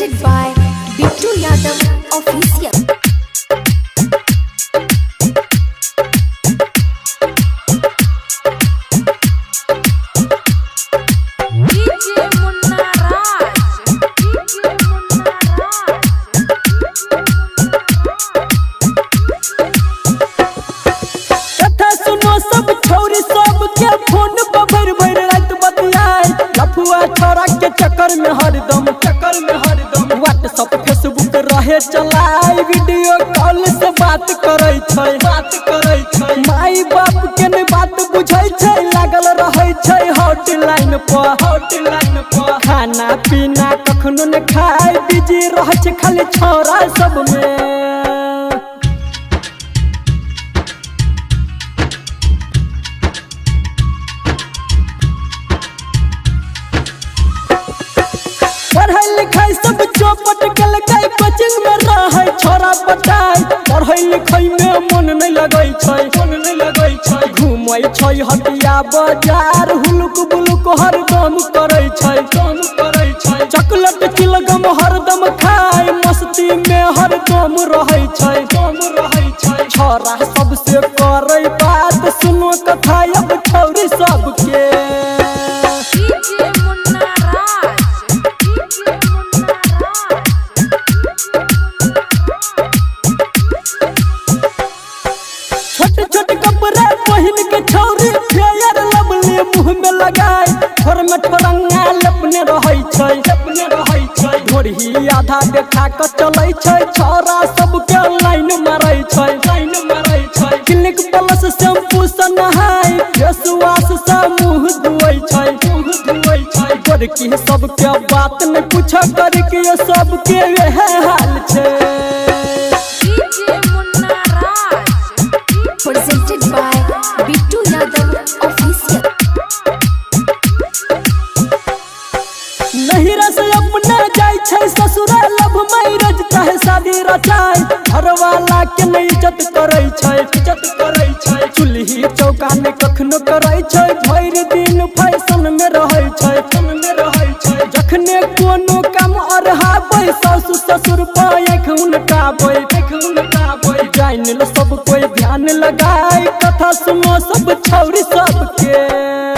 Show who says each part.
Speaker 1: presented by Bittu Yadav Official.
Speaker 2: चक्कर में हरदम व्हाट्सएप फेसबुक रहे चलाए वीडियो कॉल से बात करे छै माई बाप के ने बात बुझै छै लागल रहे छै हॉटलाइन पर खाना पीना कखनो न खाए बिजी रहे छै खाली छोरा सब में पढ़ाई लिखाई सब चौपट कल कोचिंग में रहे छोरा बताई पढ़ाई लिखाई में मन नहीं लगे छै घूमै छै हटिया बाजार हुलुक बुलुक हरदम करे छै चॉकलेट चिलगम हरदम खाए मस्ती में हरदम रहे छै छोरा सबसे करे बात सुनो कथा अब छौरी सबके छौरी फेयर लवली मुँह में लगाए घर में ठोरंगा लपने रहे छै घोड़ी आधा देखा के चले छै छोरा सबके लाइन मारे छै क्लिनिक प्लस शैम्पू से नहाय फेस वॉश से मुँह धोए छै गोरकी सबके बात न पूछ करके सबके यह हाल छै
Speaker 1: presented by Bittu Yadav Official.
Speaker 2: नहिरा से अपना जाय छै ससुरा लव मैरिज चाहे शादी रचाय घरवाला के नहीं इज्जत करे छै चूल्ही चौका में कखनो करे छै भर दिन फैशन में रहे छै जखने कोनो काम अरहाबै सासु ससुर पर आँख उनकाबै जान ल सब कोई ध्यान लगाए कथा सुनो सब छौरी सबके।